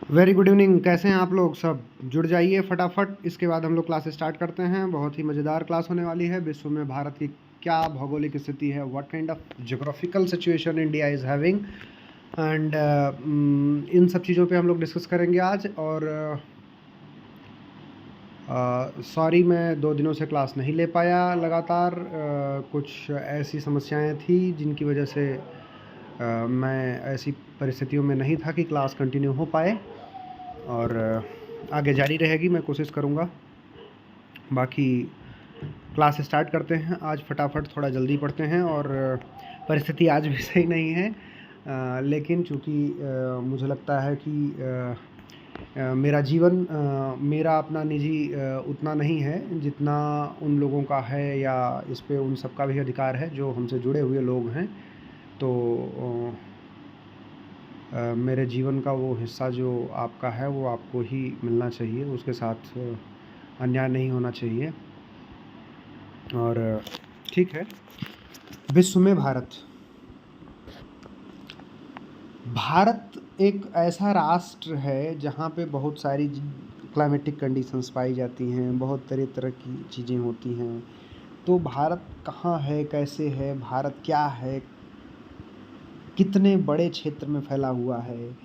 Very good evening. कैसे हैं आप लोग? सब जुड़ जाइए फटाफट। इसके बाद हम लोग क्लास स्टार्ट करते हैं। बहुत ही मज़ेदार क्लास होने वाली है। विश्व में भारत की क्या भौगोलिक स्थिति है, what kind of geographical situation India is having, and in सब चीज़ों पे हम लोग डिस्कस करेंगे आज। और सॉरी मैं 2 दिनों से क्लास नहीं ले पाया लगातार। कुछ ऐसी समस्याएं थी जिनकी वजह से मैं ऐसी परिस्थितियों में नहीं था कि क्लास कंटिन्यू हो पाए, और आगे जारी रहेगी, मैं कोशिश करूँगा। बाकी क्लास स्टार्ट करते हैं आज फटाफट। थोड़ा जल्दी पढ़ते हैं, और परिस्थिति आज भी सही नहीं है, लेकिन चूँकि मुझे लगता है कि मेरा जीवन मेरा अपना निजी उतना नहीं है जितना उन लोगों का है, या इस पे उन सब का भी अधिकार है जो हमसे जुड़े हुए लोग हैं। तो मेरे जीवन का वो हिस्सा जो आपका है वो आपको ही मिलना चाहिए, उसके साथ अन्याय नहीं होना चाहिए। और ठीक है। विश्व में भारत एक ऐसा राष्ट्र है जहाँ पे बहुत सारी क्लाइमेटिक कंडीशंस पाई जाती हैं, बहुत तरह तरह की चीज़ें होती हैं। तो भारत कहाँ है, कैसे है, भारत क्या है, कितने बड़े क्षेत्र में फैला हुआ है,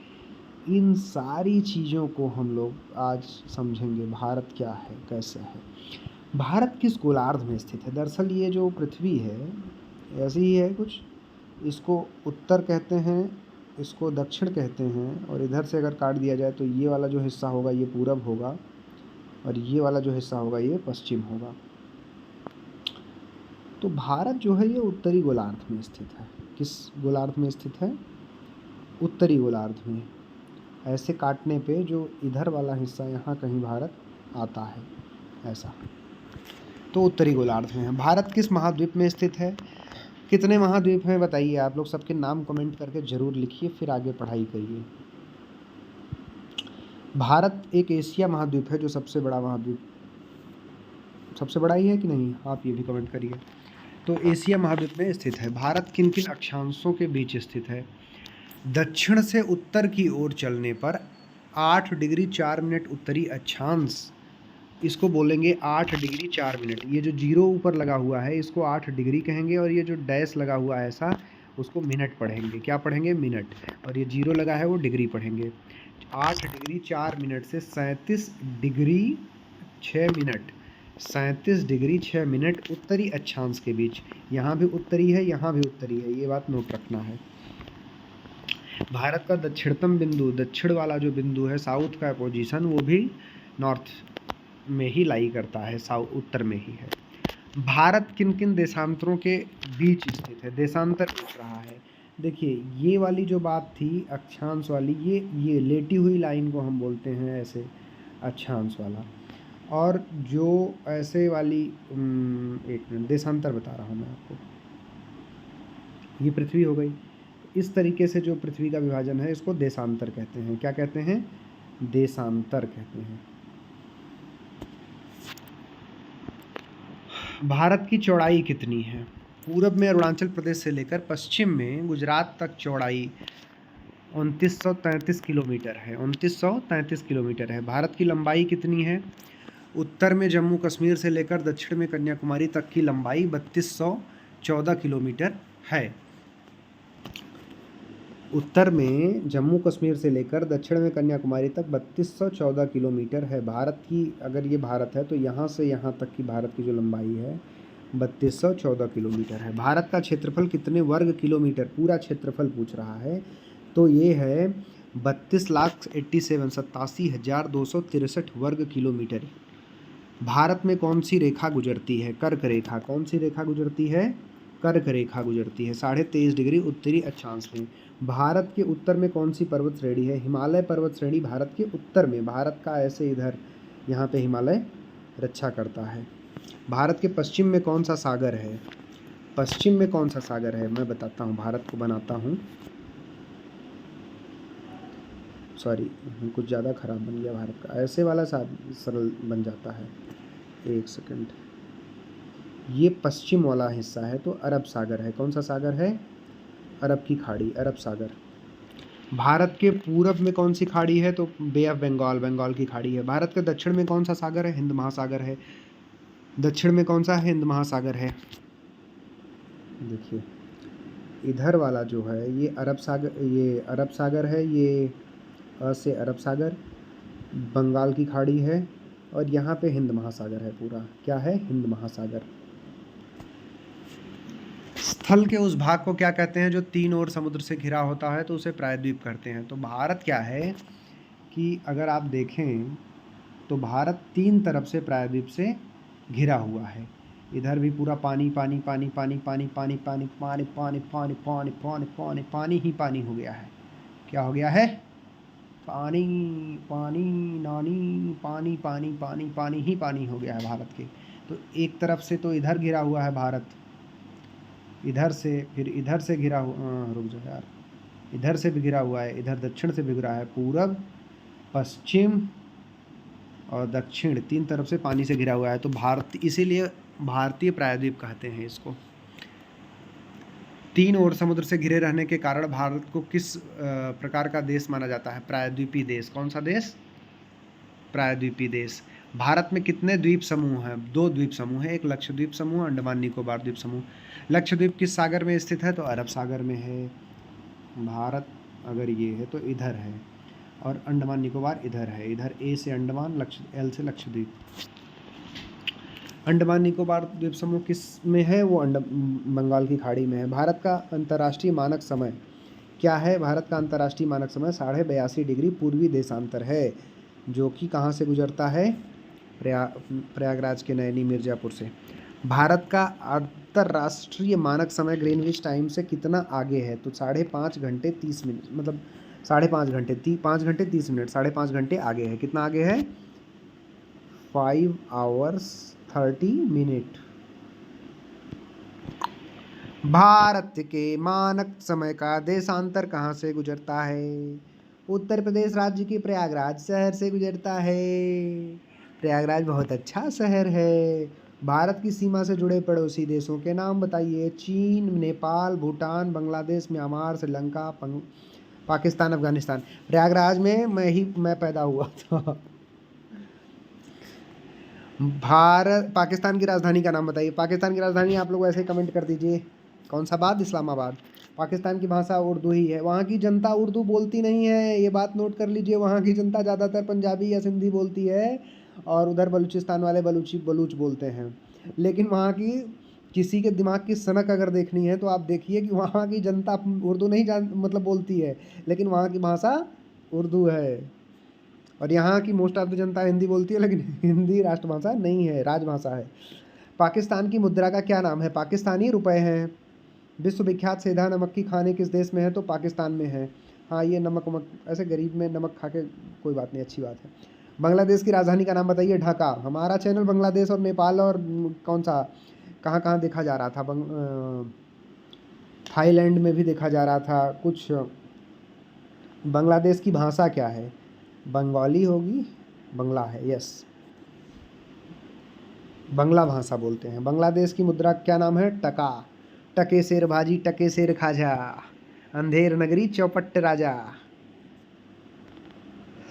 इन सारी चीज़ों को हम लोग आज समझेंगे। भारत क्या है, कैसे है, भारत किस गोलार्ध में स्थित है। दरअसल ये जो पृथ्वी है ऐसी ही है कुछ। इसको उत्तर कहते हैं, इसको दक्षिण कहते हैं, और इधर से अगर काट दिया जाए तो ये वाला जो हिस्सा होगा ये पूरब होगा, और ये वाला जो हिस्सा होगा ये पश्चिम होगा। तो भारत जो है ये उत्तरी गोलार्ध में स्थित है। किस गोलार्ध में स्थित है? उत्तरी गोलार्ध में। ऐसे काटने पे जो इधर वाला हिस्सा यहाँ कहीं भारत आता है, ऐसा। तो उत्तरी गोलार्ध में है। भारत किस महाद्वीप में स्थित है? कितने महाद्वीप हैं बताइए आप लोग। सबके नाम कमेंट करके ज़रूर लिखिए, फिर आगे पढ़ाई करिए। भारत एक एशिया महाद्वीप है, जो सबसे बड़ा महाद्वीप, सबसे बड़ा ही है कि नहीं, आप ये भी कमेंट करिए। तो एशिया महाद्वीप में स्थित है। भारत किन किन अक्षांशों के बीच स्थित है? दक्षिण से उत्तर की ओर चलने पर 8 डिग्री 4 मिनट उत्तरी अक्षांश, इसको बोलेंगे 8 डिग्री 4 मिनट। ये जो जीरो ऊपर लगा हुआ है इसको 8 डिग्री कहेंगे, और ये जो डैश लगा हुआ है ऐसा, उसको मिनट पढ़ेंगे। क्या पढ़ेंगे? मिनट। और ये जीरो लगा है वो डिग्री पढ़ेंगे। 8 डिग्री 4 मिनट से 37 डिग्री 6 मिनट, 37 डिग्री 6 मिनट उत्तरी अक्षांश के बीच। यहाँ भी उत्तरी है, यहाँ भी उत्तरी है, ये बात नोट रखना है। भारत का दक्षिणतम बिंदु, दक्षिण वाला जो बिंदु है, साउथ का पोजीशन, वो भी नॉर्थ में ही लाई करता है, साउथ उत्तर में ही है। भारत किन किन देशांतरों के बीच स्थित है? देशांतर पूछ रहा है। देखिए ये वाली जो बात थी अक्षांश वाली, ये लेटी हुई लाइन को हम बोलते हैं ऐसे अक्षांश वाला। और जो ऐसे वाली एक मिनट, देशांतर बता रहा हूँ मैं आपको। ये पृथ्वी हो गई। इस तरीके से जो पृथ्वी का विभाजन है इसको देशांतर कहते हैं। क्या कहते हैं? देशांतर कहते हैं। भारत की चौड़ाई कितनी है? पूरब में अरुणाचल प्रदेश से लेकर पश्चिम में गुजरात तक चौड़ाई 2933 किलोमीटर है। 2933 किलोमीटर है। भारत की लंबाई कितनी है? उत्तर में जम्मू कश्मीर से लेकर दक्षिण में कन्याकुमारी तक की लंबाई 3214 किलोमीटर है। उत्तर में जम्मू कश्मीर से लेकर दक्षिण में कन्याकुमारी तक 3214 किलोमीटर है। भारत की, अगर ये भारत है तो यहाँ से यहाँ तक की भारत की जो लंबाई है 3214 किलोमीटर है। भारत का क्षेत्रफल कितने वर्ग किलोमीटर? पूरा क्षेत्रफल पूछ रहा है। तो ये है 32,87,87,263 वर्ग किलोमीटर। भारत में कौन सी रेखा गुजरती है? कर्क रेखा। कौन सी रेखा गुजरती है? कर्क रेखा गुजरती है 23.5 डिग्री उत्तरी अक्षांश में। भारत के उत्तर में कौन सी पर्वत श्रेणी है? हिमालय पर्वत श्रेणी भारत के उत्तर में, भारत का ऐसे इधर यहाँ पे हिमालय रक्षा करता है। भारत के पश्चिम में कौन सा सागर है? पश्चिम में कौन सा सागर है मैं बताता हूँ, भारत को बनाता हूँ। सॉरी, कुछ ज़्यादा ख़राब बन गया भारत का, ऐसे वाला सरल बन जाता है। एक सेकंड। ये पश्चिम वाला हिस्सा है तो अरब सागर है। कौन सा सागर है? अरब की खाड़ी, अरब सागर। भारत के पूरब में कौन सी खाड़ी है? तो बे ऑफ बंगाल, बंगाल की खाड़ी है। भारत के दक्षिण में कौन सा सागर है? हिंद महासागर है। दक्षिण में कौन सा है? हिंद महासागर है। देखिए इधर वाला जो है ये अरब सागर, ये अरब सागर है, ये से अरब सागर, बंगाल की खाड़ी है, और यहाँ पे हिंद महासागर है पूरा। क्या है? हिंद महासागर। स्थल के उस भाग को क्या कहते हैं जो तीन ओर समुद्र से घिरा होता है? तो उसे प्रायद्वीप कहते हैं। तो भारत क्या है कि अगर आप देखें तो भारत तीन तरफ से प्रायद्वीप से घिरा हुआ है। इधर भी पूरा पानी पानी पानी पानी पानी पानी पानी पानी पानी पानी पानी पानी पानी पानी ही पानी हो गया है। क्या हो गया है? पानी पानी नानी पानी पानी पानी पानी ही पानी हो गया है भारत के। तो एक तरफ से तो इधर घिरा हुआ है भारत, इधर से, फिर इधर से घिरा हुआ, रुक जाओ यार, इधर से भी घिरा हुआ है, इधर दक्षिण से भी घिरा है, पूरब, पश्चिम और दक्षिण, तीन तरफ से पानी से घिरा हुआ है। तो भारत, इसीलिए भारतीय प्रायद्वीप कहते हैं इसको। तीन ओर समुद्र से घिरे रहने के कारण भारत को किस प्रकार का देश माना जाता है? प्रायद्वीपीय देश। कौन सा देश? प्रायद्वीपीय देश। भारत में कितने द्वीप समूह हैं? दो द्वीप समूह है, एक लक्षद्वीप समूह, अंडमान निकोबार द्वीप समूह। लक्षद्वीप किस सागर में स्थित है? तो अरब सागर में है। भारत अगर ये है तो इधर है, और अंडमान निकोबार इधर है। इधर ए से अंडमान, एल से लक्षद्वीप। अंडमान निकोबार द्वीप समूह किस में है? वो बंगाल की खाड़ी में है। भारत का अंतर्राष्ट्रीय मानक समय क्या है? भारत का अंतर्राष्ट्रीय मानक समय 82.5 डिग्री पूर्वी देशांतर है, जो कि कहाँ से गुजरता है? प्रयागराज के नैनी मिर्ज़ापुर से। भारत का अंतर्राष्ट्रीय मानक समय ग्रीनविच टाइम से कितना आगे है? तो 5.5 घंटे 30 मिनट, मतलब 5.5 घंटे 5 घंटे 30 मिनट, 5.5 घंटे आगे है। कितना आगे है? 5 hours 30 minutes। भारत के मानक समय का देशांतर कहाँ से गुजरता है? उत्तर प्रदेश राज्य के प्रयागराज शहर से गुजरता है। प्रयागराज बहुत अच्छा शहर है। भारत की सीमा से जुड़े पड़ोसी देशों के नाम बताइए। चीन, नेपाल, भूटान, बांग्लादेश, म्यांमार, श्रीलंका, पाकिस्तान, अफगानिस्तान। प्रयागराज में मैं पैदा हुआ था। पाकिस्तान की राजधानी का नाम बताइए। पाकिस्तान की राजधानी आप लोग ऐसे कमेंट कर दीजिए। कौन सा बाद? इस्लामाबाद। पाकिस्तान की भाषा उर्दू ही है। वहाँ की जनता उर्दू बोलती नहीं है, ये बात नोट कर लीजिए। वहाँ की जनता ज़्यादातर पंजाबी या सिंधी बोलती है, और उधर बलूचिस्तान वाले बलूच बोलते हैं। लेकिन वहाँ की किसी के दिमाग की सनक अगर देखनी है तो आप देखिए कि वहाँ की जनता उर्दू नहीं मतलब बोलती है, लेकिन वहाँ की भाषा उर्दू है। और यहाँ की मोस्ट ऑफ द जनता हिंदी बोलती है, लेकिन हिंदी राष्ट्रभाषा नहीं है, राजभाषा है। पाकिस्तान की मुद्रा का क्या नाम है? पाकिस्तानी रुपए हैं। विश्व विख्यात सेंधा नमक की खाने किस देश में है? तो पाकिस्तान में है। हाँ, ये नमक ऐसे गरीब में नमक खा के कोई बात नहीं, अच्छी बात है। बांग्लादेश की राजधानी का नाम बताइए। ढाका। हमारा चैनल बांग्लादेश और नेपाल और कौन सा कहाँ कहाँ देखा जा रहा था? थाईलैंड में भी देखा जा रहा था कुछ। बांग्लादेश की भाषा क्या है? बंगाली होगी, बंगला है, यस, बंगला भाषा बोलते हैं। बांग्लादेश की मुद्रा क्या नाम है? टका। टके शेर भाजी, टके शेर खाजा, अंधेर नगरी चौपट राजा।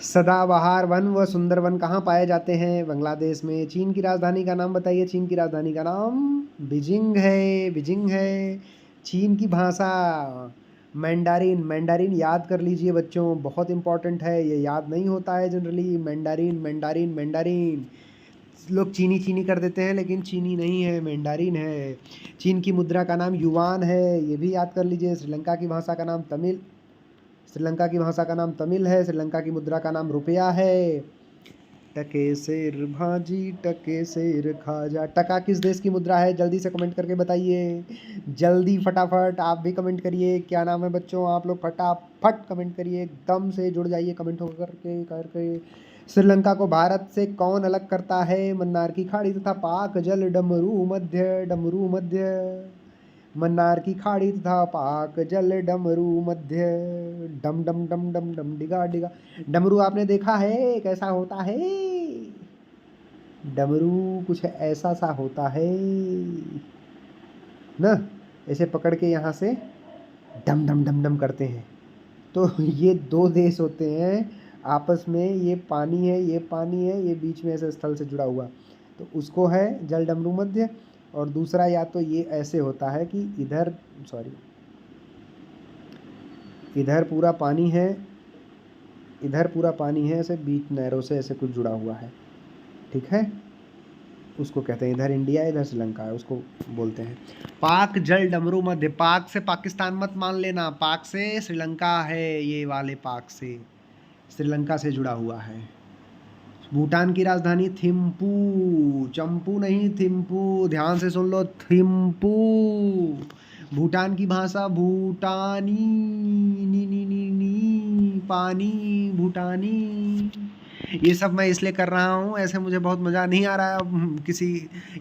सदाबहार वन व सुंदर वन कहाँ पाए जाते हैं? बांग्लादेश में। चीन की राजधानी का नाम बताइए। चीन की राजधानी का नाम बीजिंग है, बीजिंग है। चीन की भाषा मैंडारिन। मैंडारिन याद कर लीजिए बच्चों, बहुत इंपॉर्टेंट है, ये याद नहीं होता है जनरली। Mandarin mandarin mandarin. लोग चीनी चीनी कर देते हैं, लेकिन चीनी नहीं है, मैंडारिन है। चीन की मुद्रा का नाम युआन है, ये भी याद कर लीजिए। श्रीलंका की भाषा का नाम तमिल, श्रीलंका की भाषा का नाम तमिल है। श्रीलंका की मुद्रा का नाम रुपया है। टके शेर भाजी, टके शेर खाजा। टका किस देश की मुद्रा है? जल्दी से कमेंट करके बताइए, जल्दी फटाफट आप भी कमेंट करिए। क्या नाम है बच्चों? आप लोग फटाफट कमेंट करिए, एकदम से जुड़ जाइए कमेंट होकर करके। श्रीलंका को भारत से कौन अलग करता है? मन्नार की खाड़ी तथा पाक जल, डमरू मध्य, डमरू मध्य। मन्नार की खाड़ी तथा पाक जल, डमरू मध्य। डम डम डम डम डम डिगा डिगा। डमरू आपने देखा है कैसा होता है? डमरू कुछ ऐसा सा होता है ना, ऐसे पकड़ के यहाँ से डम डम डम डम करते हैं। तो ये दो देश होते हैं आपस में, ये पानी है, ये पानी है, ये बीच में ऐसे स्थल से जुड़ा हुआ, तो उसको है जल डमरू मध्य। और दूसरा या तो ये ऐसे होता है कि इधर, सॉरी, इधर पूरा पानी है, इधर पूरा पानी है, ऐसे बीच नहरों से ऐसे कुछ जुड़ा हुआ है, ठीक है, उसको कहते हैं, इधर इंडिया है, इधर श्रीलंका है, उसको बोलते हैं पाक जल डमरू मध्य। पाक से पाकिस्तान मत मान लेना, पाक से श्रीलंका है, ये वाले पाक से श्रीलंका से जुड़ा हुआ है। भूटान की राजधानी थिम्पू, चंपू नहीं थिम्पू, ध्यान से सुन लो, थिम्पू। भूटान की भाषा भूटानी, नी पानी, भूटानी। ये सब मैं इसलिए कर रहा हूँ, ऐसे मुझे बहुत मज़ा नहीं आ रहा है, किसी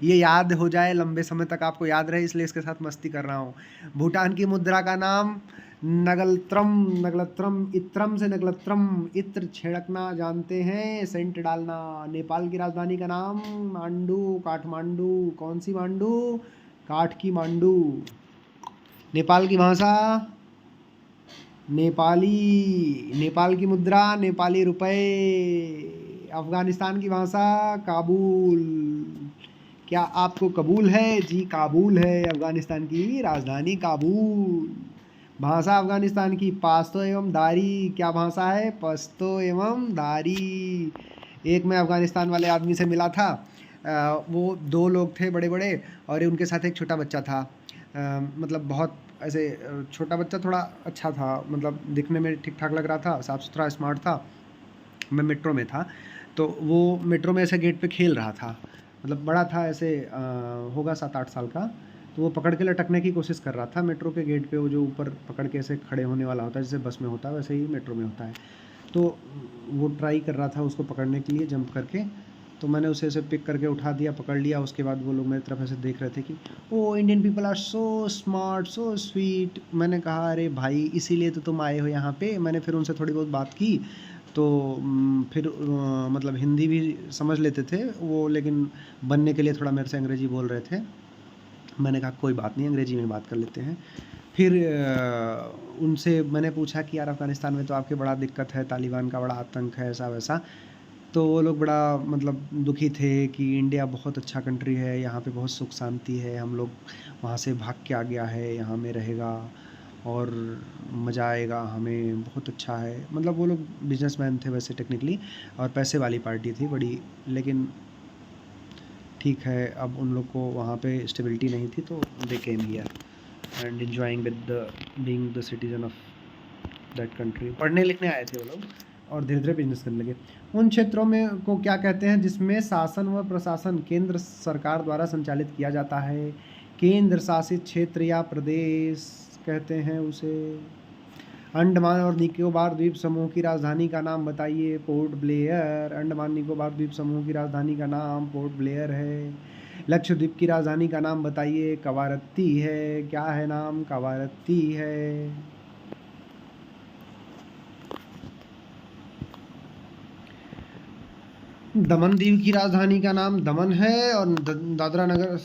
ये याद हो जाए लंबे समय तक आपको याद रहे, इसलिए इसके साथ मस्ती कर रहा हूँ। भूटान की मुद्रा का नाम नगलत्रम, नगलत्रम, इत्रम से नगलत्रम, इत्र छिड़कना जानते हैं, सेंट डालना। नेपाल की राजधानी का नाम मांडू, काठमांडू, कौन सी मांडू, काठ की मांडू। नेपाल की भाषा नेपाली, नेपाल की मुद्रा नेपाली रुपए। अफगानिस्तान की भाषा काबुल। क्या आपको कबूल है? जी काबुल है, अफगानिस्तान की राजधानी काबुल। भाषा अफगानिस्तान की पश्तो एवं दारी। क्या भाषा है? पश्तो एवं दारी। एक मैं अफगानिस्तान वाले आदमी से मिला था, वो दो लोग थे बड़े बड़े, और उनके साथ एक छोटा बच्चा था, मतलब बहुत ऐसे छोटा बच्चा थोड़ा अच्छा था, मतलब दिखने में ठीक ठाक लग रहा था, साफ़ सुथरा स्मार्ट था। मैं मेट्रो में था, तो वो मेट्रो में ऐसे गेट पे खेल रहा था, मतलब बड़ा था ऐसे, होगा 7-8 साल का। तो वो पकड़ के लटकने की कोशिश कर रहा था मेट्रो के गेट पे, वो जो ऊपर पकड़ के ऐसे खड़े होने वाला होता है, जैसे बस में होता है वैसे ही मेट्रो में होता है। तो वो ट्राई कर रहा था उसको पकड़ने के लिए जंप करके, तो मैंने उसे ऐसे पिक करके उठा दिया, पकड़ लिया। उसके बाद वो लोग मेरी तरफ ऐसे देख रहे थे कि oh Indian people are so smart, so sweet. मैंने कहा अरे भाई इसीलिए तो तुम आए हो यहाँ पे। मैंने फिर उनसे थोड़ी बहुत बात की, तो फिर मतलब हिंदी भी समझ लेते थे वो, लेकिन बनने के लिए थोड़ा मेरे से अंग्रेजी बोल रहे थे। मैंने कहा कोई बात नहीं, अंग्रेजी में बात कर लेते हैं। फिर उनसे मैंने पूछा कि यार अफ़गानिस्तान में तो आपके बड़ा दिक्कत है, तालिबान का बड़ा आतंक है, ऐसा वैसा। तो वो लोग बड़ा मतलब दुखी थे कि इंडिया बहुत अच्छा कंट्री है, यहाँ पे बहुत सुख शांति है, हम लोग वहाँ से भाग के आ गया है, यहाँ में रहेगा और मज़ा आएगा हमें, बहुत अच्छा है। मतलब वो लोग बिजनेसमैन थे वैसे टेक्निकली, और पैसे वाली पार्टी थी बड़ी, लेकिन ठीक है, अब उन लोग को वहाँ पे स्टेबिलिटी नहीं थी, तो they came here and enjoying with the being the citizen of that country. पढ़ने लिखने आए थे वो लोग और धीरे धीरे बिजनेस करने लगे। उन क्षेत्रों में को क्या कहते हैं जिसमें शासन व प्रशासन केंद्र सरकार द्वारा संचालित किया जाता है? केंद्र शासित क्षेत्र या प्रदेश कहते हैं उसे। अंडमान और निकोबार द्वीप समूह की राजधानी का नाम बताइए। Port Blair. अंडमान निकोबार द्वीप समूह की राजधानी का नाम पोर्ट ब्लेयर है। लक्षद्वीप की राजधानी का नाम बताइए। कवारत्ती है। क्या है नाम? कवारत्ती है। दमन दीव की राजधानी का नाम दमन है, और दादरा नगर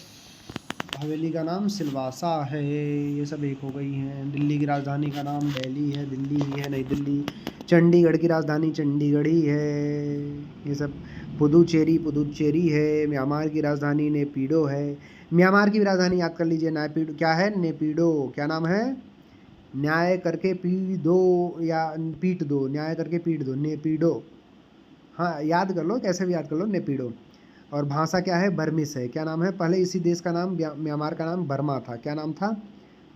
हवेली का नाम सिलवासा है। ये सब एक हो गई हैं। दिल्ली की राजधानी का नाम दिल्ली है, दिल्ली ही है, नई दिल्ली। चंडीगढ़ की राजधानी चंडीगढ़ ही है। ये सब पुदुचेरी पुदुचेरी है। म्यांमार की राजधानी नेपिडो है। म्यांमार की भी राजधानी याद कर लीजिए, नेपिडो। क्या है? नेपिडो। क्या नाम है? न्याय करके पीट दो, या पीट दो, न्याय करके पीट दो, नेपिडो। हाँ याद कर लो, कैसे भी याद कर लो, नेपिडो। और भाषा क्या है? बर्मिस है। क्या नाम है? पहले इसी देश का नाम, म्यांमार का नाम बर्मा था। क्या नाम था?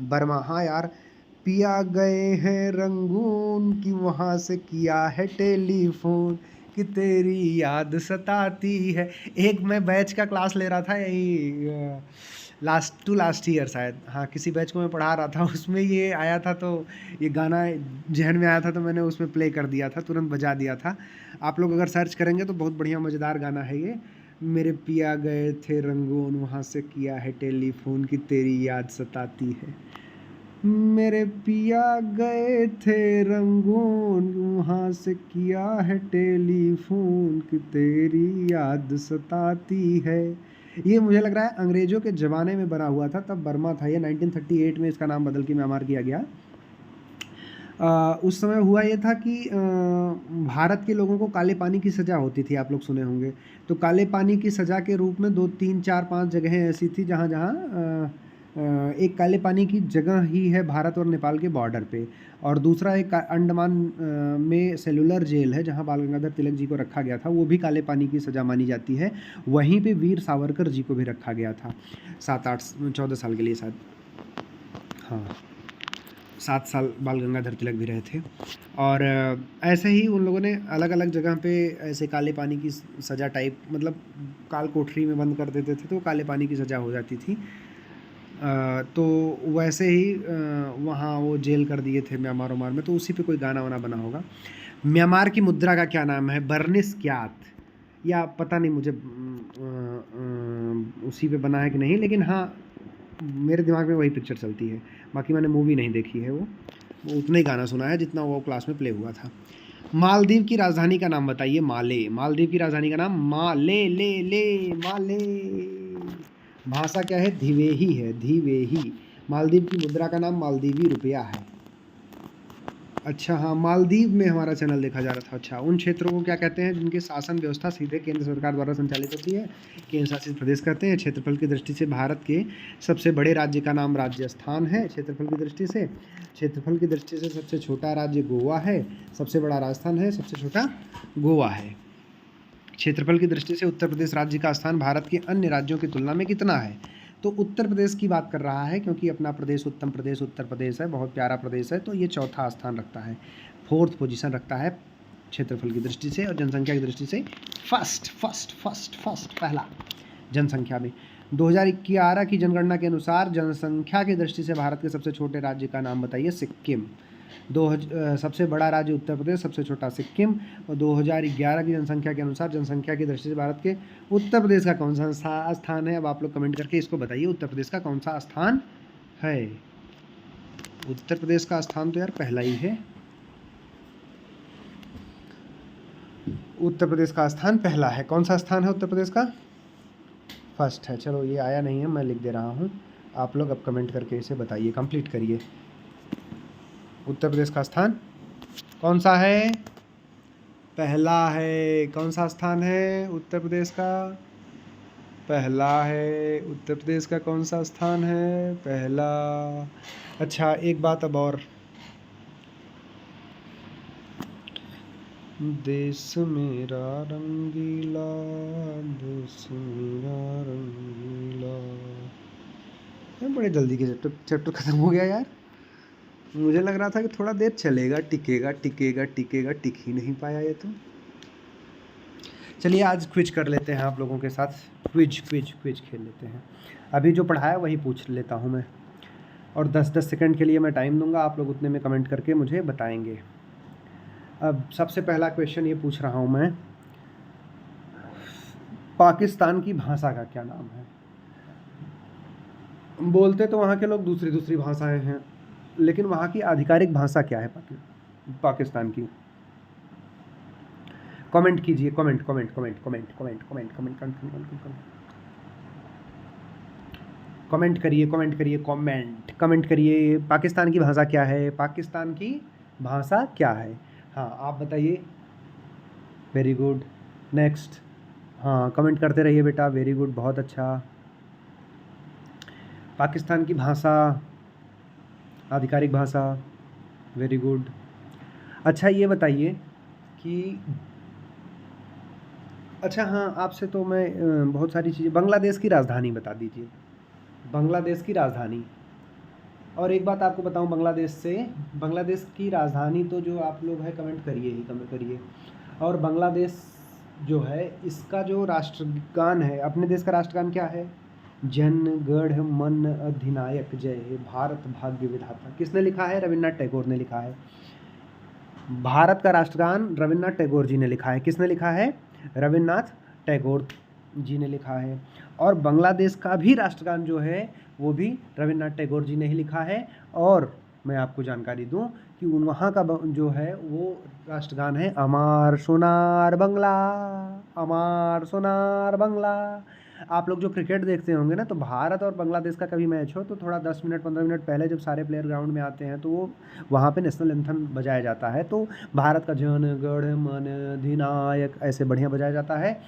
बर्मा। हाँ यार। पिया गए हैं रंगून की वहाँ से किया है टेलीफोन कि तेरी याद सताती है। एक मैं बैच का क्लास ले रहा था यही लास्ट ईयर शायद, हाँ किसी बैच को मैं पढ़ा रहा था, उसमें ये आया था, तो ये गाना जहन में आया था, तो मैंने उसमें प्ले कर दिया था, तुरंत बजा दिया था। आप लोग अगर सर्च करेंगे तो बहुत बढ़िया मज़ेदार गाना है ये। मेरे पिया गए थे रंगून वहाँ से किया है टेलीफोन की तेरी याद सताती है। मेरे पिया गए थे रंगून वहाँ से किया है टेलीफोन की तेरी याद सताती है। ये मुझे लग रहा है अंग्रेज़ों के ज़माने में बना हुआ था, तब बर्मा था। ये 1938 में इसका नाम बदल के म्यांमार किया गया। उस समय हुआ ये था कि भारत के लोगों को काले पानी की सज़ा होती थी, आप लोग सुने होंगे। तो काले पानी की सज़ा के रूप में 2, 3, 4, 5 जगहें ऐसी थी जहाँ जहाँ एक काले पानी की जगह ही है भारत और नेपाल के बॉर्डर पे, और दूसरा एक अंडमान में सेलुलर जेल है जहाँ बाल गंगाधर तिलक जी को रखा गया था, वो भी काले पानी की सज़ा मानी जाती है। वहीं पे वीर सावरकर जी को भी रखा गया था 14 साल के लिए शायद, हाँ 7 साल बाल गंगाधर तिलक भी रहे थे। और ऐसे ही उन लोगों ने अलग अलग जगह पे ऐसे काले पानी की सज़ा टाइप, मतलब काल कोठरी में बंद कर देते थे तो काले पानी की सज़ा हो जाती थी। तो वैसे ही वहाँ वो जेल कर दिए थे म्यांमार उमार में, तो उसी पे कोई गाना वाना बना होगा। म्यांमार की मुद्रा का क्या नाम है? बर्निस क्यात, या पता नहीं मुझे उसी पे बना है कि नहीं, लेकिन हाँ मेरे दिमाग में वही पिक्चर चलती है। बाकी मैंने मूवी नहीं देखी है, वो उतना ही गाना सुना है जितना वो क्लास में प्ले हुआ था। मालदीव की राजधानी का नाम बताइए। माले। मालदीव की राजधानी का नाम माले। भाषा क्या है? धिवेही है, धिवेही। मालदीव की मुद्रा का नाम मालदीवी रुपया है। अच्छा हाँ, मालदीव में हमारा चैनल देखा जा रहा था। अच्छा, उन क्षेत्रों को क्या कहते हैं जिनकी शासन व्यवस्था सीधे केंद्र सरकार द्वारा संचालित होती है? केंद्र शासित प्रदेश कहते हैं। क्षेत्रफल की दृष्टि से भारत के सबसे बड़े राज्य का नाम राजस्थान है। क्षेत्रफल की दृष्टि से, क्षेत्रफल की दृष्टि से सबसे छोटा राज्य गोवा है, सबसे बड़ा राजस्थान है, सबसे छोटा गोवा है। क्षेत्रफल की दृष्टि से उत्तर प्रदेश राज्य का स्थान भारत के अन्य राज्यों की तुलना में कितना है? तो उत्तर प्रदेश की बात कर रहा है, क्योंकि अपना प्रदेश उत्तम प्रदेश उत्तर प्रदेश है, बहुत प्यारा प्रदेश है, तो ये चौथा स्थान रखता है, 4th पोजीशन रखता है क्षेत्रफल की दृष्टि से। और जनसंख्या की दृष्टि से फर्स्ट पहला जनसंख्या में। 2011 की जनगणना के अनुसार जनसंख्या की दृष्टि से भारत के सबसे छोटे राज्य का नाम बताइए। सिक्किम। सबसे बड़ा राज्य उत्तर प्रदेश, सबसे छोटा सिक्किम। और 2011 की जनसंख्या के अनुसार जनसंख्या की दृष्टि से भारत के उत्तर प्रदेश का कौन सा स्थान है? अब आप लोग कमेंट करके इसको बताइए, उत्तर प्रदेश का कौन सा स्थान है? उत्तर प्रदेश का स्थान तो यार पहला ही है। उत्तर प्रदेश का स्थान पहला है। कौन सा स्थान है उत्तर प्रदेश का? फर्स्ट है। चलो ये आया नहीं है, मैं लिख दे रहा हूँ, आप लोग अब कमेंट करके इसे बताइए, कंप्लीट करिए। उत्तर प्रदेश का स्थान कौन सा है? पहला है। कौन सा स्थान है उत्तर प्रदेश का? पहला है। उत्तर प्रदेश का कौन सा स्थान है? पहला। अच्छा, एक बात अब और, देश मेरा रंगीला, देश मेरा रंगीला। बड़े जल्दी के चैप्टर खत्म हो गया यार। मुझे लग रहा था कि थोड़ा देर चलेगा, टिकेगा, टिक ही नहीं पाया ये तो। चलिए आज क्विज कर लेते हैं आप लोगों के साथ, क्विज खेल लेते हैं। अभी जो पढ़ाया वही पूछ लेता हूँ मैं, और 10-10 सेकंड के लिए मैं टाइम दूंगा, आप लोग उतने में कमेंट करके मुझे बताएंगे। अब सबसे पहला क्वेश्चन ये पूछ रहा हूँ मैं, पाकिस्तान की भाषा का क्या नाम है? बोलते तो वहाँ के लोग दूसरी भाषाएं हैं, लेकिन वहाँ की आधिकारिक भाषा क्या है पाकिस्तान की? कमेंट कीजिए, कमेंट। कमेंट करिए। पाकिस्तान की भाषा क्या है? पाकिस्तान की भाषा क्या है? हाँ आप बताइए। Very good. नेक्स्ट। हाँ कमेंट करते रहिए बेटा, वेरी गुड, बहुत अच्छा। पाकिस्तान की भाषा, आधिकारिक भाषा, वेरी गुड। अच्छा ये बताइए कि, अच्छा हाँ आपसे तो मैं बहुत सारी चीज़ें, बांग्लादेश की राजधानी बता दीजिए, बांग्लादेश की राजधानी। और एक बात आपको बताऊं, बांग्लादेश की राजधानी तो जो आप लोग हैं कमेंट करिए। और बांग्लादेश जो है, इसका जो राष्ट्रगान है, अपने देश का राष्ट्रगान क्या है? जन गण मन अधिनायक जय हे भारत भाग्य विधाता। किसने लिखा है? रविन्द्रनाथ टैगोर ने लिखा है। भारत का राष्ट्रगान रविन्द्रनाथ टैगोर जी ने लिखा है। किसने लिखा है? रविन्द्रनाथ टैगोर जी ने लिखा है। और बांग्लादेश का भी राष्ट्रगान जो है वो भी रविन्द्रनाथ टैगोर जी ने ही लिखा है। और मैं आपको जानकारी दूं कि वहाँ का जो है वो राष्ट्रगान है, अमार सोनार बंगला, अमार सोनार बंगला, आप लोग जो क्रिकेट देखते होंगे ना, तो भारत और बांग्लादेश का कभी मैच हो तो थोड़ा 10 मिनट 15 मिनट पहले जब सारे प्लेयर ग्राउंड में आते हैं तो वो वहाँ पे नेशनल एंथम बजाया जाता है। तो भारत का जन गण मन अधिनायक ऐसे बढ़िया बजाया जाता है,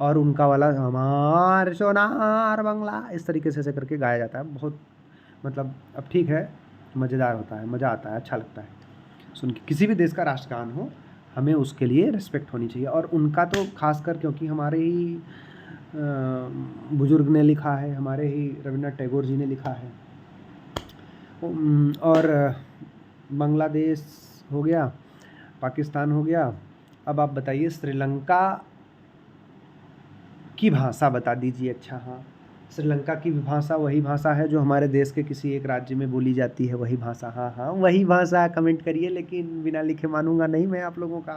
और उनका वाला हमार सोनार बंगला इस तरीके से ऐसे करके गाया जाता है। बहुत मतलब अब ठीक है, मज़ेदार होता है, मज़ा आता है, अच्छा लगता है सुन के। किसी भी देश का राष्ट्रगान हो, हमें उसके लिए रिस्पेक्ट होनी चाहिए, और उनका तो खासकर क्योंकि हमारे ही बुजुर्ग ने लिखा है, हमारे ही रविन्द्रनाथ टैगोर जी ने लिखा है। और बांग्लादेश हो गया, पाकिस्तान हो गया। अब आप बताइए श्रीलंका की भाषा बता दीजिए। अच्छा हाँ, श्रीलंका की भाषा वही भाषा है जो हमारे देश के किसी एक राज्य में बोली जाती है, वही भाषा। हाँ हाँ वही भाषा, कमेंट करिए, लेकिन बिना लिखे मानूंगा नहीं मैं आप लोगों का।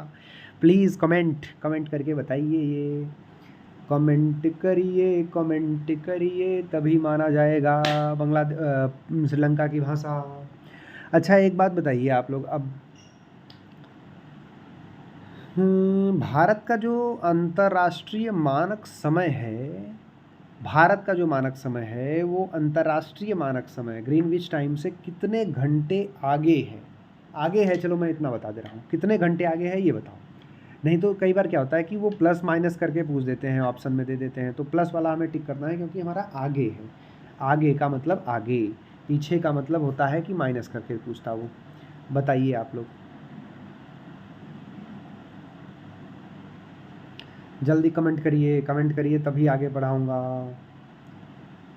प्लीज़ कमेंट करके बताइए, ये कमेंट करिए तभी माना जाएगा श्रीलंका की भाषा। अच्छा एक बात बताइए आप लोग, अब भारत का जो अंतर्राष्ट्रीय मानक समय है, भारत का जो मानक समय है वो अंतर्राष्ट्रीय मानक समय ग्रीनविच टाइम से कितने घंटे आगे है? आगे है, चलो मैं इतना बता दे रहा हूँ, कितने घंटे आगे है ये बताओ। नहीं तो कई बार क्या होता है कि वो प्लस माइनस करके पूछ देते हैं, ऑप्शन में दे देते हैं, तो प्लस वाला हमें टिक करना है क्योंकि हमारा आगे है। आगे का मतलब आगे, पीछे का मतलब होता है कि माइनस करके पूछता वो। बताइए आप लोग, जल्दी कमेंट करिए तभी आगे बढ़ाऊँगा।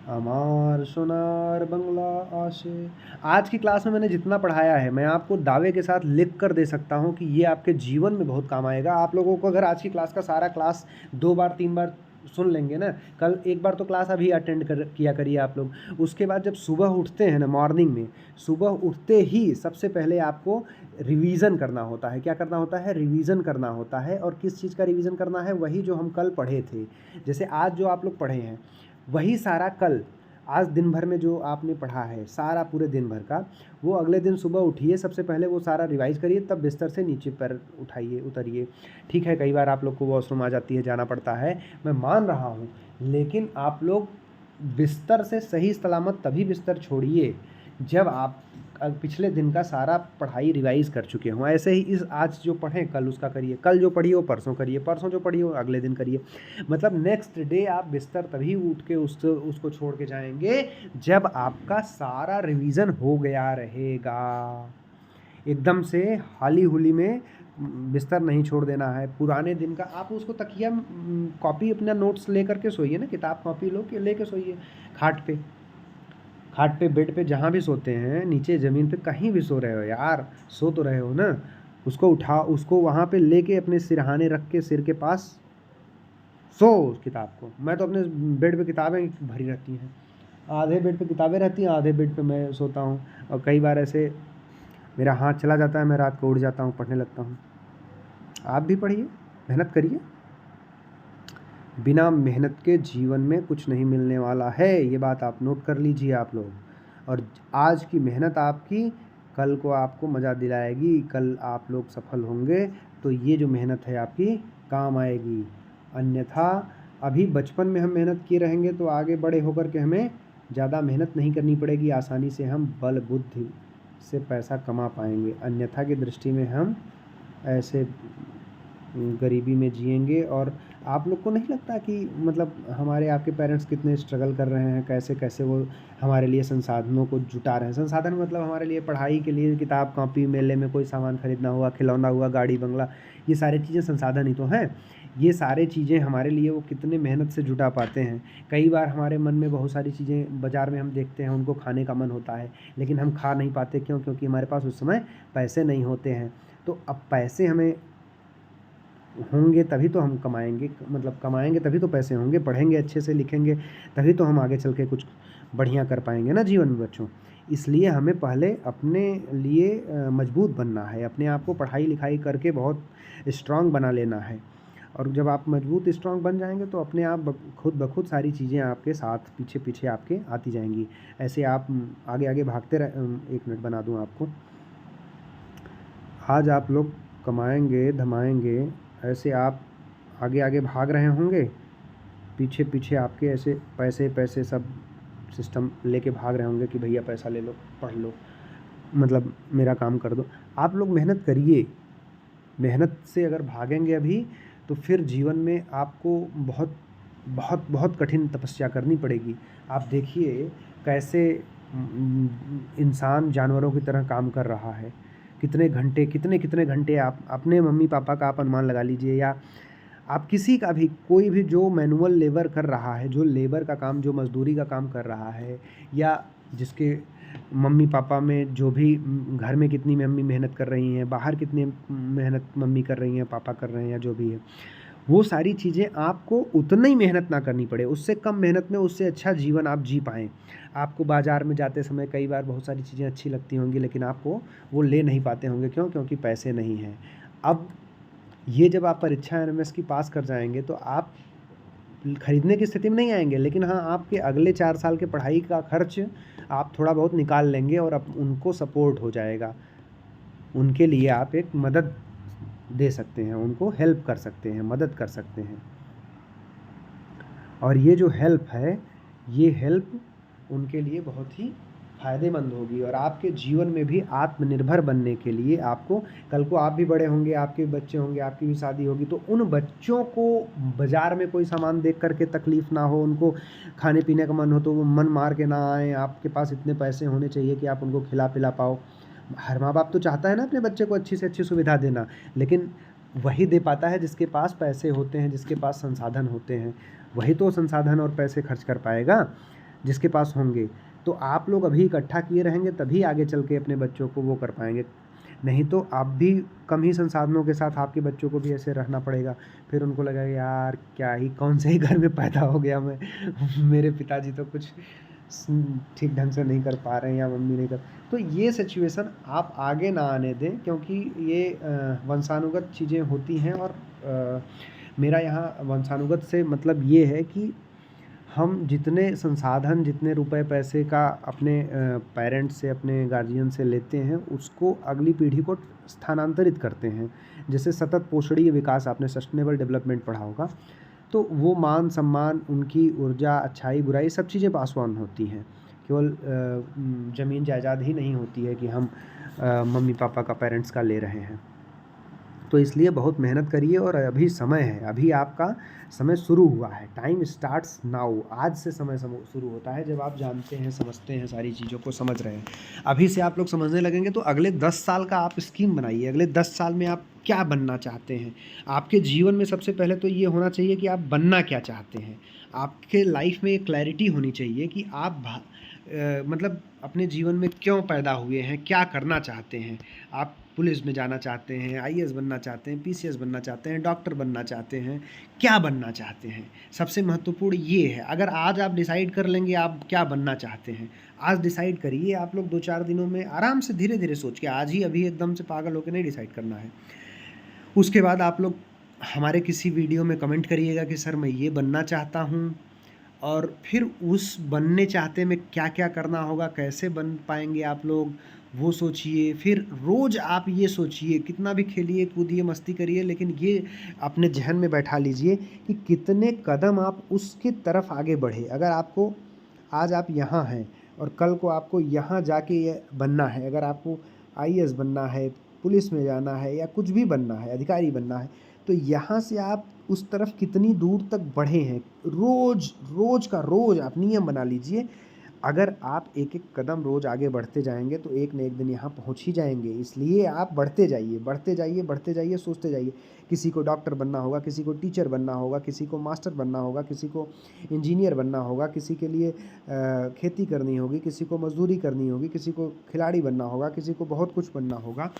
हमार सोनार बंगला आशे। आज की क्लास में मैंने जितना पढ़ाया है, मैं आपको दावे के साथ लिख कर दे सकता हूँ कि ये आपके जीवन में बहुत काम आएगा। आप लोगों को अगर आज की क्लास का सारा क्लास 2 बार 3 बार सुन लेंगे ना, कल एक बार तो क्लास अभी अटेंड किया करिए आप लोग। उसके बाद जब सुबह उठते हैं ना, मॉर्निंग में सुबह उठते ही सबसे पहले आपको रिवीजन करना होता है। क्या करना होता है? रिवीजन करना होता है। और किस चीज़ का रिवीजन करना है? वही जो हम कल पढ़े थे। जैसे आज जो आप लोग पढ़े हैं वही सारा कल, आज दिन भर में जो आपने पढ़ा है सारा पूरे दिन भर का, वो अगले दिन सुबह उठिए, सबसे पहले वो सारा रिवाइज करिए, तब बिस्तर से नीचे पर उतरिए। ठीक है, कई बार आप लोग को वॉशरूम आ जाती है, जाना पड़ता है, मैं मान रहा हूँ, लेकिन आप लोग बिस्तर से सही सलामत तभी बिस्तर छोड़िए जब आप पिछले दिन का सारा पढ़ाई रिवाइज कर चुके हों। ऐसे ही इस आज जो पढ़ें कल उसका करिए, कल जो पढ़ी हो परसों करिए, परसों जो पढ़ी हो अगले दिन करिए। मतलब नेक्स्ट डे आप बिस्तर तभी उठ के उसको छोड़ के जाएंगे जब आपका सारा रिवीजन हो गया रहेगा। एकदम से हाली हुली में बिस्तर नहीं छोड़ देना है। पुराने दिन का आप उसको तकिया कॉपी अपना नोट्स ले करके सोइए ना, किताब कॉपी लेके सोइए। खाट पे बेड पे जहाँ भी सोते हैं, नीचे ज़मीन पे कहीं भी सो रहे हो यार, सो तो रहे हो ना, उसको वहाँ पे लेके अपने सिरहाने रख के सिर के पास सो उस किताब को। मैं तो अपने बेड पे किताबें भरी रहती हैं, आधे बेड पे किताबें रहती हैं, आधे बेड पे मैं सोता हूँ। और कई बार ऐसे मेरा हाथ चला जाता है, मैं रात को उठ जाता हूँ, पढ़ने लगता हूँ। आप भी पढ़िए, मेहनत करिए। बिना मेहनत के जीवन में कुछ नहीं मिलने वाला है, ये बात आप नोट कर लीजिए आप लोग। और आज की मेहनत आपकी कल को आपको मज़ा दिलाएगी, कल आप लोग सफल होंगे तो ये जो मेहनत है आपकी काम आएगी। अन्यथा अभी बचपन में हम मेहनत किए रहेंगे तो आगे बड़े होकर के हमें ज़्यादा मेहनत नहीं करनी पड़ेगी, आसानी से हम बल बुद्धि से पैसा कमा पाएंगे। अन्यथा की दृष्टि में हम ऐसे गरीबी में जिएंगे। और आप लोग को नहीं लगता कि मतलब हमारे आपके पेरेंट्स कितने स्ट्रगल कर रहे हैं, कैसे कैसे वो हमारे लिए संसाधनों को जुटा रहे हैं। संसाधन मतलब हमारे लिए पढ़ाई के लिए किताब कॉपी, मेले में कोई सामान खरीदना हुआ, खिलौना हुआ, गाड़ी बंगला, ये सारी चीज़ें संसाधन ही तो हैं। ये सारी चीज़ें हमारे लिए वो कितने मेहनत से जुटा पाते हैं। कई बार हमारे मन में बहुत सारी चीज़ें बाज़ार में हम देखते हैं, उनको खाने का मन होता है, लेकिन हम खा नहीं पाते। क्यों? क्योंकि हमारे पास उस समय पैसे नहीं होते हैं। तो अब पैसे हमें होंगे तभी तो हम कमाएंगे, मतलब कमाएंगे तभी तो पैसे होंगे। पढ़ेंगे अच्छे से, लिखेंगे, तभी तो हम आगे चल के कुछ बढ़िया कर पाएंगे ना जीवन में बच्चों। इसलिए हमें पहले अपने लिए मजबूत बनना है, अपने आप को पढ़ाई लिखाई करके बहुत स्ट्रांग बना लेना है। और जब आप मजबूत स्ट्रांग बन जाएंगे तो अपने आप खुद ब खुद सारी चीज़ें आपके साथ पीछे पीछे आपके आती जाएंगी। ऐसे आप आगे आगे भागते एक मिनट बना दूँ आपको। आज आप लोग कमाएंगे धमाएंगे, ऐसे आप आगे आगे भाग रहे होंगे, पीछे पीछे आपके ऐसे पैसे पैसे सब सिस्टम लेके भाग रहे होंगे कि भैया पैसा ले लो, पढ़ लो, मतलब मेरा काम कर दो। आप लोग मेहनत करिए, मेहनत से अगर भागेंगे अभी तो फिर जीवन में आपको बहुत बहुत बहुत कठिन तपस्या करनी पड़ेगी। आप देखिए कैसे इंसान जानवरों की तरह काम कर रहा है, कितने घंटे कितने कितने घंटे। आप अपने मम्मी पापा का आप अनुमान लगा लीजिए, या आप किसी का भी, कोई भी जो मैनुअल लेबर कर रहा है, जो लेबर का काम, जो मज़दूरी का काम कर रहा है, या जिसके मम्मी पापा में जो भी घर में कितनी मम्मी मेहनत कर रही हैं, बाहर कितनी मेहनत मम्मी कर रही हैं, पापा कर रहे हैं, या जो भी है, वो सारी चीज़ें आपको उतना ही मेहनत ना करनी पड़े, उससे कम मेहनत में उससे अच्छा जीवन आप जी पाएँ। आपको बाज़ार में जाते समय कई बार बहुत सारी चीज़ें अच्छी लगती होंगी, लेकिन आपको वो ले नहीं पाते होंगे, क्यों? क्योंकि पैसे नहीं हैं। अब ये जब आप परीक्षा एनएमएस की पास कर जाएंगे तो आप खरीदने की स्थिति में नहीं आएंगे, लेकिन हाँ, आपके अगले 4 साल के पढ़ाई का खर्च आप थोड़ा बहुत निकाल लेंगे और अब उनको सपोर्ट हो जाएगा। उनके लिए आप एक मदद दे सकते हैं, उनको हेल्प कर सकते हैं, मदद कर सकते हैं। और ये जो हेल्प है, ये हेल्प उनके लिए बहुत ही फ़ायदेमंद होगी, और आपके जीवन में भी आत्मनिर्भर बनने के लिए आपको, कल को आप भी बड़े होंगे, आपके बच्चे होंगे, आपकी भी शादी होगी, तो उन बच्चों को बाज़ार में कोई सामान देख कर के तकलीफ़ ना हो, उनको खाने पीने का मन हो तो वो मन मार के ना आएँ। आपके पास इतने पैसे होने चाहिए कि आप उनको खिला पिला पाओ। हर माँ बाप तो चाहता है ना अपने बच्चे को अच्छी से अच्छी सुविधा देना, लेकिन वही दे पाता है जिसके पास पैसे होते हैं, जिसके पास संसाधन होते हैं। वही तो संसाधन और पैसे खर्च कर पाएगा जिसके पास होंगे। तो आप लोग अभी इकट्ठा किए रहेंगे तभी आगे चल के अपने बच्चों को वो कर पाएंगे, नहीं तो आप भी कम ही संसाधनों के साथ आपके बच्चों को भी ऐसे रहना पड़ेगा। फिर उनको लगेगा यार क्या ही, कौन से ही घर में पैदा हो गया मैं मेरे पिताजी तो कुछ ठीक ढंग से नहीं कर पा रहे हैं, या मम्मी नहीं कर। तो ये सिचुएशन आप आगे ना आने दें, क्योंकि ये वंशानुगत चीज़ें होती हैं। और मेरा यहाँ वंशानुगत से मतलब ये है कि हम जितने संसाधन, जितने रुपए पैसे का अपने पेरेंट्स से, अपने गार्जियन से लेते हैं, उसको अगली पीढ़ी को स्थानांतरित करते हैं। जैसे सतत पोषणीय विकास, आपने सस्टेनेबल डेवलपमेंट पढ़ा होगा, तो वो मान सम्मान, उनकी ऊर्जा, अच्छाई बुराई सब चीज़ें पास ऑन होती हैं। केवल ज़मीन जायदाद ही नहीं होती है कि हम मम्मी पापा का, पेरेंट्स का ले रहे हैं। तो इसलिए बहुत मेहनत करिए, और अभी समय है, अभी आपका समय शुरू हुआ है। Time starts now. आज से समय शुरू होता है, जब आप जानते हैं, समझते हैं, सारी चीज़ों को समझ रहे हैं। अभी से आप लोग समझने लगेंगे तो अगले 10 साल का आप स्कीम बनाइए। अगले 10 साल में आप क्या बनना चाहते हैं? आपके जीवन में सबसे पहले तो ये होना चाहिए कि आप बनना क्या चाहते हैं। आपके लाइफ में एक क्लैरिटी होनी चाहिए कि आप मतलब अपने जीवन में क्यों पैदा हुए हैं, क्या करना चाहते हैं। आप पुलिस में जाना चाहते हैं, आईएएस बनना चाहते हैं, पीसीएस बनना चाहते हैं, डॉक्टर बनना चाहते हैं, क्या बनना चाहते हैं? सबसे महत्वपूर्ण ये है। अगर आज आप डिसाइड कर लेंगे आप क्या बनना चाहते हैं, आज डिसाइड करिए। आप लोग 2-4 दिनों में आराम से धीरे धीरे सोच के, आज ही अभी एकदम से पागल होकर नहीं डिसाइड करना है। उसके बाद आप लोग हमारे किसी वीडियो में कमेंट करिएगा कि सर मैं ये बनना चाहता हूँ, और फिर उस बनने चाहते में क्या क्या करना होगा, कैसे बन पाएंगे आप लोग, वो सोचिए। फिर रोज़ आप ये सोचिए, कितना भी खेलिए कूदिए मस्ती करिए, लेकिन ये अपने जहन में बैठा लीजिए कि कितने कदम आप उसकी तरफ आगे बढ़े। अगर आपको आज आप यहाँ हैं और कल को आपको यहाँ जाके ये बनना है, अगर आपको आईएएस बनना है, पुलिस में जाना है, या कुछ भी बनना है, अधिकारी बनना है, तो यहाँ से आप उस तरफ कितनी दूर तक बढ़े हैं। रोज़ रोज़ का रोज़ आप नियम बना लीजिए। अगर आप एक एक कदम रोज़ आगे बढ़ते जाएंगे तो एक न एक दिन यहाँ पहुँच ही जाएंगे। इसलिए आप बढ़ते जाइए, बढ़ते जाइए, बढ़ते जाइए, सोचते जाइए। किसी को डॉक्टर बनना होगा, किसी को टीचर बनना होगा, किसी को मास्टर बनना होगा, किसी को इंजीनियर बनना होगा, किसी के लिए खेती करनी होगी, किसी को मजदूरी करनी होगी, किसी को खिलाड़ी बनना होगा, किसी को बहुत कुछ बनना होगा,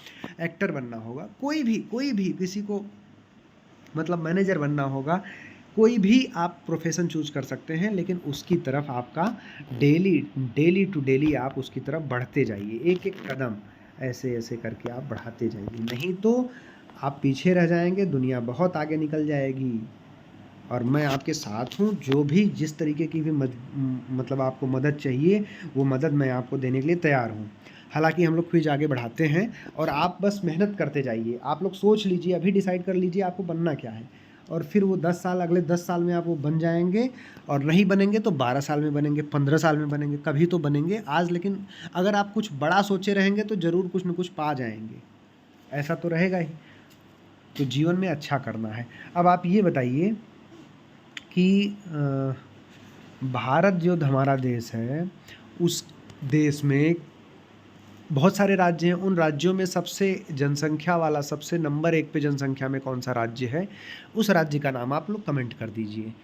एक्टर बनना होगा, कोई भी, किसी को मतलब मैनेजर बनना होगा। कोई भी आप प्रोफेशन चूज़ कर सकते हैं, लेकिन उसकी तरफ आपका डेली टू डेली आप उसकी तरफ बढ़ते जाइए। एक एक कदम ऐसे ऐसे करके आप बढ़ाते जाइए, नहीं तो आप पीछे रह जाएंगे। दुनिया बहुत आगे निकल जाएगी, और मैं आपके साथ हूँ। जो भी जिस तरीके की भी मतलब आपको मदद चाहिए, वो मदद मैं आपको देने के लिए तैयार हूँ। हालांकि हम लोग क्विज आगे बढ़ाते हैं, और आप बस मेहनत करते जाइए। आप लोग सोच लीजिए, अभी डिसाइड कर लीजिए आपको बनना क्या है, और फिर वो 10 साल, अगले 10 साल में आप वो बन जाएंगे, और नहीं बनेंगे तो 12 साल में बनेंगे, 15 साल में बनेंगे, कभी तो बनेंगे आज। लेकिन अगर आप कुछ बड़ा सोचे रहेंगे तो ज़रूर कुछ न कुछ पा जाएंगे, ऐसा तो रहेगा ही। तो जीवन में अच्छा करना है। अब आप ये बताइए कि भारत जो हमारा देश है, उस देश में बहुत सारे राज्य हैं। उन राज्यों में सबसे जनसंख्या वाला, सबसे नंबर 1 पे जनसंख्या में कौन सा राज्य है, उस राज्य का नाम आप लोग कमेंट कर दीजिए,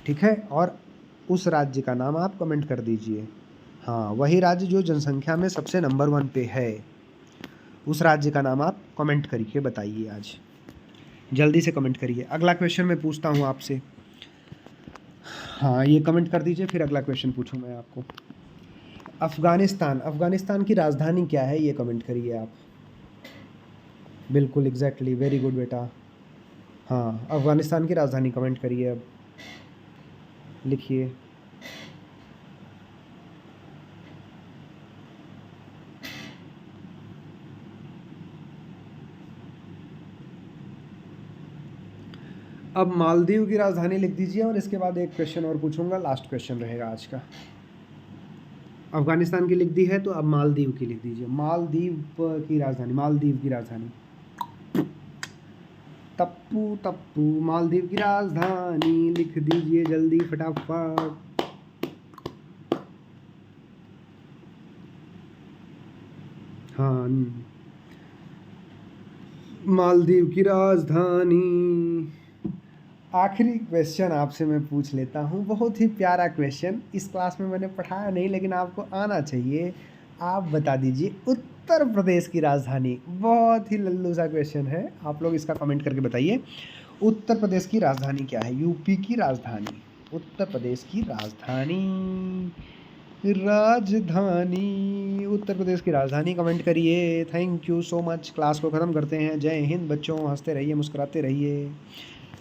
ठीक है। और उस राज्य का नाम आप कमेंट कर दीजिए। हाँ, वही राज्य जो जनसंख्या में सबसे नंबर 1 पे है, उस राज्य का नाम आप कमेंट करके बताइए। आज जल्दी से कमेंट करिए। अगला क्वेश्चन मैं पूछता हूँ आपसे। हाँ, ये कमेंट कर दीजिए, फिर अगला क्वेश्चन पूछूँ मैं आपको। अफ़गानिस्तान की राजधानी क्या है, ये कमेंट करिए आप। बिल्कुल एग्जैक्टली, वेरी गुड बेटा। हाँ, अफ़गानिस्तान की राजधानी कमेंट करिए। अब लिखिए। अब मालदीव की राजधानी लिख दीजिए, और इसके बाद एक क्वेश्चन और पूछूंगा, लास्ट क्वेश्चन रहेगा आज का। अफ़गानिस्तान की लिख दी है, तो अब मालदीव की लिख दीजिए। मालदीव की राजधानी, मालदीव की राजधानी। तप्पू तप्पू, मालदीव की राजधानी लिख दीजिए जल्दी फटाफट। हाँ, मालदीव की राजधानी। आखिरी क्वेश्चन आपसे मैं पूछ लेता हूँ, बहुत ही प्यारा क्वेश्चन। इस क्लास में मैंने पढ़ाया नहीं, लेकिन आपको आना चाहिए। आप बता दीजिए उत्तर प्रदेश की राजधानी। बहुत ही लल्लू सा क्वेश्चन है, आप लोग इसका कमेंट करके बताइए। उत्तर प्रदेश की राजधानी क्या है? यूपी की राजधानी, उत्तर प्रदेश की राजधानी, राजधानी, उत्तर प्रदेश की राजधानी कमेंट करिए। Thank you so much. Class को ख़त्म करते हैं। जय हिंद बच्चों, हंसते रहिए, मुस्कुराते रहिए,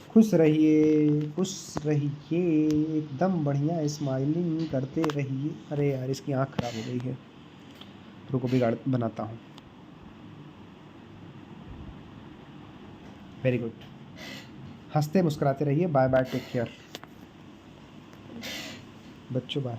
खुश रहिए, खुश रहिए, एकदम बढ़िया स्माइलिंग करते रहिए। अरे यार, इसकी आँख खराब हो गई है, रुको बिगाड़ बनाता हूँ। वेरी गुड, हंसते मुस्कुराते रहिए। बाय बाय, टेक केयर बच्चों, बाय।